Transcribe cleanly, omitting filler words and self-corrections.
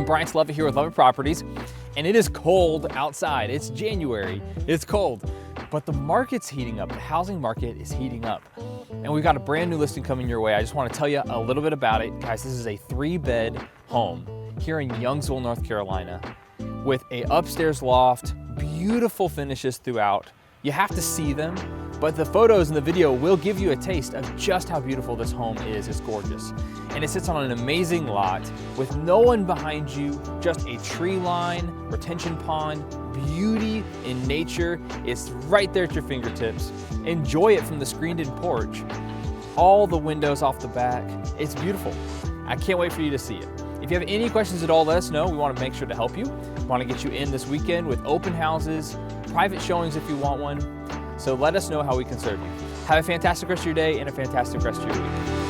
everyone, Brian Lovette here with Lovette Properties, and it is cold outside. It's January, it's cold, but the market's heating up. The housing market is heating up, and we've got a brand new listing coming your way. I just want to tell you a little bit about it. Guys, this is a 3-bed home here in Youngsville, North Carolina, with a upstairs loft, beautiful finishes throughout. You have to see them, but the photos and the video will give you a taste of just how beautiful this home is. It's gorgeous. And it sits on an amazing lot with no one behind you, just a tree line, retention pond, beauty in nature. It's right there at your fingertips. Enjoy it from the screened-in porch. All the windows off the back. It's beautiful. I can't wait for you to see it. If you have any questions at all, let us know. We want to make sure to help you. We want to get you in this weekend with open houses, private showings if you want one. So let us know how we can serve you. Have a fantastic rest of your day and a fantastic rest of your week.